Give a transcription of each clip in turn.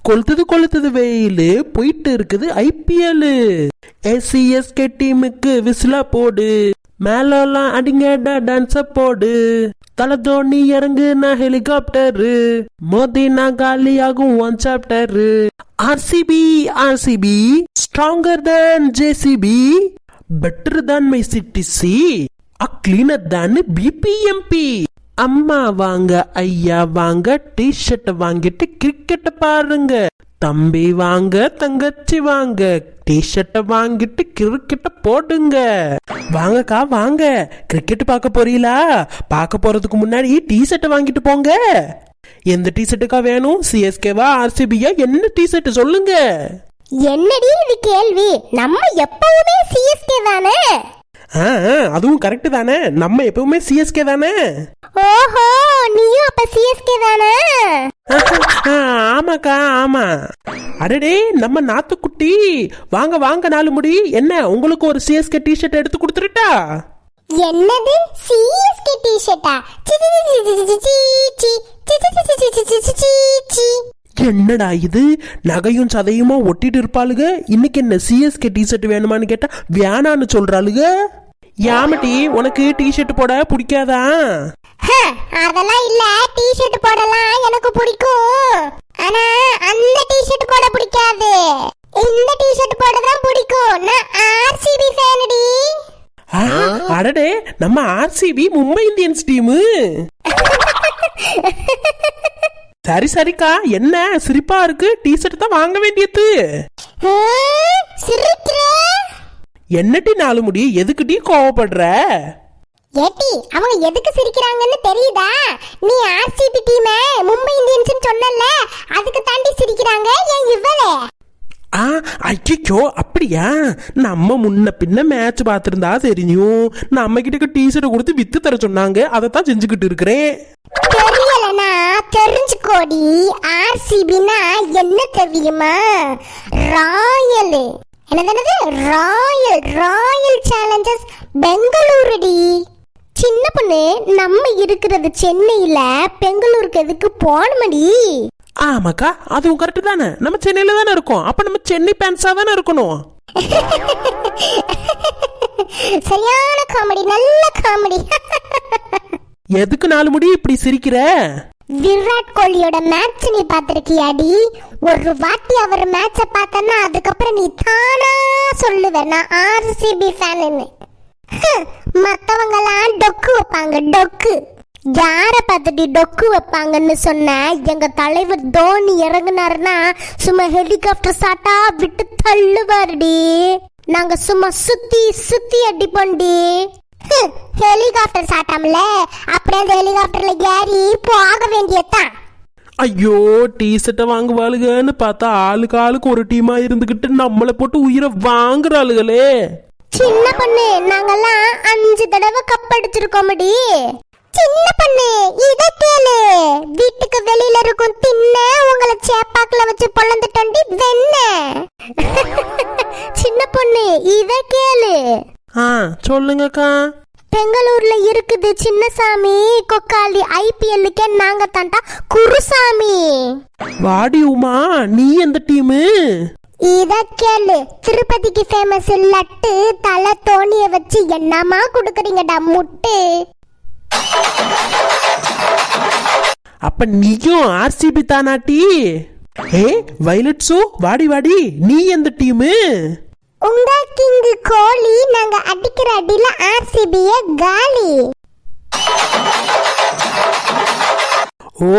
கொளுத்துது வெயிலு போயிட்டு இருக்குது ஐபிஎல். சிஎஸ்கே டீமுக்கு விசிலா போடு, மேலாம் அடிங்கடா டான்ஸ போடு, தல தோனி இறங்குனா ஹெலிகாப்டரு, மோதினா காலியாகும் one chapter. RCB stronger than JCB, better than BMTC, cleaner than BBMP. அம்மா வாங்க ஐயா வாங்க, டிஷர்ட் வாங்கிட்டு கிரிக்கெட் பாருங்க. தம்பி வாங்க தங்கச்சி வாங்க, டிஷர்ட் வாங்கிட்டு கிரிக்கெட்ட போடுங்க. வாங்கக்கா வாங்க, கிரிக்கெட் பார்க்க போறீங்களா? பார்க்க போறதுக்கு முன்னாடி டிஷர்ட் வாங்கிட்டு போங்க. எந்த டிஷர்ட்டுக்கா வேணும்? சிஎஸ்கேவா ஆர்சிபியா? என்ன டிஷர்ட் சொல்லுங்க. என்னடி இது கேள்வி? நம்ம எப்பவுமே சிஎஸ்கே தானே. அதுவும் கரெக்ட் தானே, நம்ம எப்பவுமே சிஎஸ்கே தானே. ஓஹோ, நீயும் அப்ப சிஎஸ்கே தானே? ஆமாக்கா ஆமா. அடடே நம்ம நாத்துக்குட்டி, வாங்க வாங்க நாலு முடி. என்ன உங்களுக்கு ஒரு சிஎஸ்கே டிஷர்ட் எடுத்து கொடுத்துருட்டா? என்னது சிஎஸ்கே டிஷர்ட்டா? என்னடா இது, நகையும் சதையுமா ஒட்டிட்டு இருப்பாளுக. இன்னைக்கு என்ன சிஎஸ்கே டிஷர்ட் வேணுமான்னு கேட்டா வேணான்னு சொல்றாளுக. யாமட்டி உனக்கு டிஷர்ட் போட பிடிக்காதா? அதெல்லாம் இல்ல, டிஷர்ட் போடலாம் எனக்கு பிடிக்கும். ஆனா அந்த டிஷர்ட் போட பிடிக்காது, இந்த டிஷர்ட் போட தான் பிடிக்கும். நான் ஆர்சிபி ஃபேனடி. அடடே நம்ம ஆர்சிபி மும்பை இந்தியன்ஸ் டீமு. சரி சரிக்கா, என்ன சிரிப்பா இருக்கு? டிஷர்ட் தான் வாங்க வேண்டியது. என்னடி நாலு முடி, எதுக்குடி கோவப்படுற? ஏட்டி அவங்க எதுக்கு சிரிக்கிறாங்கன்னு தெரியுதா? நீ ஆர்சிபி டீம் மும்பை இந்தியன்ஸ் சொன்னல, அதுக்கு தாண்டி சிரிக்கிறாங்க. ஏன் இவ்வளே? ஐயோ அப்படியா? நம்ம முன்ன பின்ன மேட்ச் பார்த்திருந்தா தெரியும். நம்ம கிட்ட டிஷர்ட் கொடுத்து வித்து தர சொன்னாங்க, அதைத்தான் செஞ்சுக்கிட்டு இருக்கிறேன். தெரியலனா தெரிஞ்சுக்கோடி. ஆர்சிபினா என்ன தெரியுமா? ராயல். என்னது ராயல்? Royal Challengers பெங்களூருடி. சின்ன பொண்ணு, நம்ம இருக்கிறது சென்னையில, பெங்களூருக்கு எதுக்கு போனமடி? ஆமாக்கா அதுவும் கரெக்ட் தானே, நம்ம சென்னையில தானே இருக்கோம். அப்ப நம்ம சென்னை பேன்ஸா தானே இருக்கணும். சரியான காமெடி, நல்ல காமெடி. எதுக்கு நாலு முடி இப்படி சிரிக்கிற? விராட் கோலியோட மேட்ச் நீ பாத்திருக்கியாடி? ஒரு வாட்டி அவர் மேட்ச பார்த்தனா அதுக்கப்புறம் நீ தானா சொல்லுவ நான் ஆர்சிபி ஃபேன்னு. மத்தவங்க எல்லாம் டொக்கு வைப்பாங்க, டொக்கு. யார பார்த்துட்டு டொக்கு வைப்பாங்கன்னு சொன்ன? எங்க தலைவர் தோனி இறங்குனாருன்னா சும்மா ஹெலிகாப்டர் சாட்டா விட்டு தள்ளுவாருடி. நாங்க சும்மா சுத்தி சுத்தி அடிப்போண்டி. ஹெலிகாப்டர் சாட்டாம்ல, அப்படியே அந்த ஹெலிகாப்டர்ல ஏறி போக வேண்டியதான். ஐயோ, டிஷர்ட்டை வாங்குவாளுகன்னு பார்த்தா ஆளுக்கு ஆளுக்கு ஒரு டீமா இருந்துகிட்டு நம்மளை போட்டு உயிரை வாங்குறாளுகளே. சின்ன பொண்ணு, நாங்கெல்லாம் 5 தடவை கப் அடிச்சிருக்கோமடி. சின்ன பொண்ணு இத கேளு, வீட்டுக்கு வெளியில இருக்கும் தின்ன உங்களை சேப்பாக்குல வச்சு பொழந்துட்டோண்டி வெண்ண. சின்ன பொண்ணு இத கேளு. சொல்லுங்கக்கா. பெங்களூர்ல இருக்குது சின்னசாமி கொக்காலி, ஐபிஎல்லுக்கே நாங்க தாண்டா குருசாமி. வாடி உமா, நீ எந்த டீமு? இத கேளு, திருப்பதிக்கு ஃபேமஸ் லட்டு தலை தோனிய வச்சு என்னமா குடுக்குறீங்கடா முட்டு. அப்ப நீயும் ஆர்சிபி தானாட்டி? வயலட்ஸோ வாடி வாடி, நீ எந்த டீமு? உங்க கிங் கோலி, நாங்க அடிக்கிற அடியில ஆர்சிபிய காலி.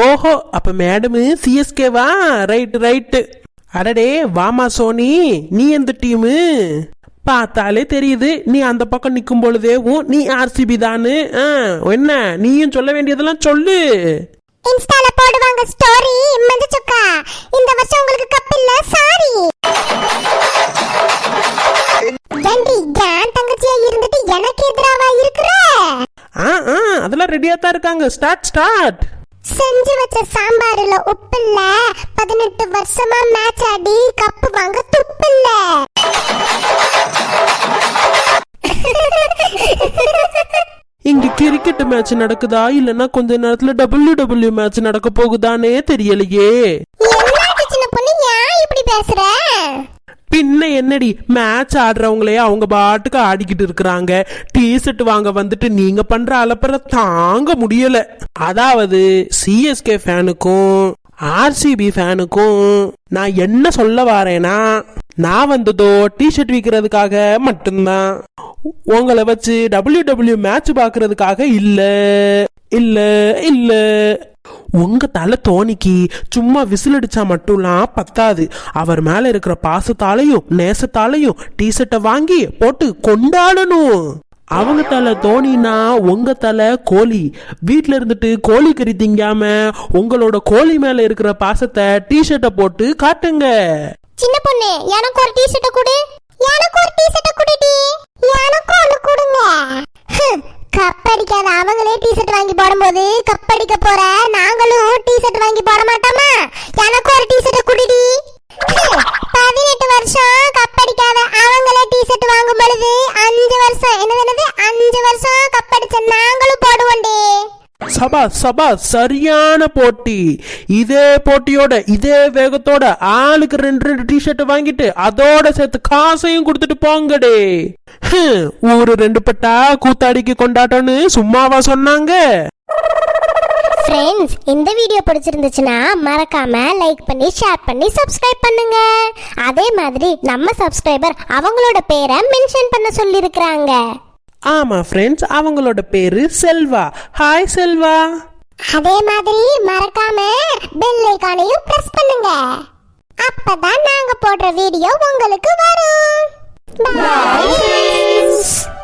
ஓஹோ, அப்ப மேடம் சிஎஸ்கேவா? Right right. அடடே வாமா சோனி, நீ எந்த டீமு? பார்த்தாலே தெரியுது நீ அந்த பக்கம் நிக்கும் பொழுதேவும் நீ ஆர்சிபி தானு. என்ன நீயும் சொல்ல வேண்டியதெல்லாம் சொல்லு. இன்ஸ்டால போடுவாங்க ஸ்டோரி, மஞ்சச்சுக்கா இந்த வருஷம் உங்களுக்கு கப் இல்ல சாரி. ஏண்டி ஏன் தங்கச்சியா இருந்துட்டு எனக்கு எதிராவா இருக்கிற? அதெல்லாம் ரெடியா தான் இருக்காங்க. ஸ்டார்ட். செஞ்சு வச்ச சாம்பார்ல உப்பு இல்ல, 18 வருஷமா மேட்ச் ஆடி கப் வாங்க துப்பு இல்ல. இங்க கிரிக்கெட் மேட்ச் நடக்குதா இல்லன்னா கொஞ்ச நேரத்துல WWE மேட்ச் நடக்க போகுதானே தெரியலையே. என்ன சின்ன பொண்ணு பேசுற? பின்ன என்னடி, மேட்ச் ஆடுறவங்களே அவங்க பாட்டுக்கு ஆடிக்கிட்டு இருக்கிறாங்க. டிஷர்ட் வாங்க வந்துட்டு நீங்க பண்ற அலப்பற தாங்க முடியல. அதாவது சிஎஸ்கே ஃபேனுக்கும் ஆர்சிபி ஃபேனுக்கும் நான் என்ன சொல்ல வரேன்னா, நான் வந்ததோ டிஷர்ட் விற்கிறதுக்காக மட்டும்தான். உங்களை வச்சு WWE மேட்ச் பாக்குறதுக்காக இல்ல இல்ல இல்ல. உங்க தலை தோனிக்கு சும்மா விசில் அடிச்சா மட்டும்லாம் பத்தாது. அவர் மேல இருக்கிற பாசத்தாலையும் நேசத்தாலையும் டிஷர்ட்டை வாங்கி போட்டு கொண்டாடணும். அவங்க தலை தோனினா உங்க தலை கோழி. வீட்டுல இருந்துட்டு கோழி கறி திங்காம உங்களோட கோழி மேல இருக்கிற பாசத்தை டிஷர்ட்டை போட்டு காட்டுங்க. சின்ன பொண்ணு, எனக்கு ஒரு டிஷர்ட் கொடு. எனக்கு ஒரு டிஷர்ட் கொடுடி. எனக்கு ஒன்னு கொடுங்க. கப்படிக்காத அவங்களே டிஷர்ட் வாங்கி போடும்போது கப்படிக்க போற நாங்களும் டிஷர்ட் வாங்கி போட மாட்டோமா? எனக்கு ஒரு டிஷர்ட் குடிடி. 18 வருஷம் கப்படிக்காத அவங்களே டிஷர்ட் வாங்கும் பொழுது 5 வருஷம் என்னது 5 வருஷம் கப்படிச்ச நாங்களும் போடுவோண்டே. சபா சபா, சரியான போட்டி. இதே போட்டியோட இதே வேகத்தோட ஆளுக்கு 2 டிஷர்ட் வாங்கிட்டு அதோட சேர்த்து காசையும் கொடுத்துட்டு போங்கடே. ஊரு 2 பட்டா கூத்தாடிக்கு கொண்டாட்டம்னு சும்மாவா சொன்னாங்க? ஃப்ரெண்ட்ஸ், இந்த வீடியோ பிடிச்சிருந்துச்சுன்னா மறக்காம லைக் பண்ணி ஷேர் பண்ணி சப்ஸ்கிரைப் பண்ணுங்க. அதே மாதிரி நம்ம சப்ஸ்கிரைபர் அவங்களோட பேரை மென்ஷன் பண்ண சொல்லியிருக்கிறாங்க. ஆமா ஃப்ரெண்ட்ஸ், அவங்களோட பேரு செல்வா. ஹாய் செல்வா. அதே மாதிரி மறக்காம பெல் ஐகானையும் பிரஸ் பண்ணுங்க. அப்பதான் நாங்க போடுற வீடியோ உங்களுக்கு வரும். Bye.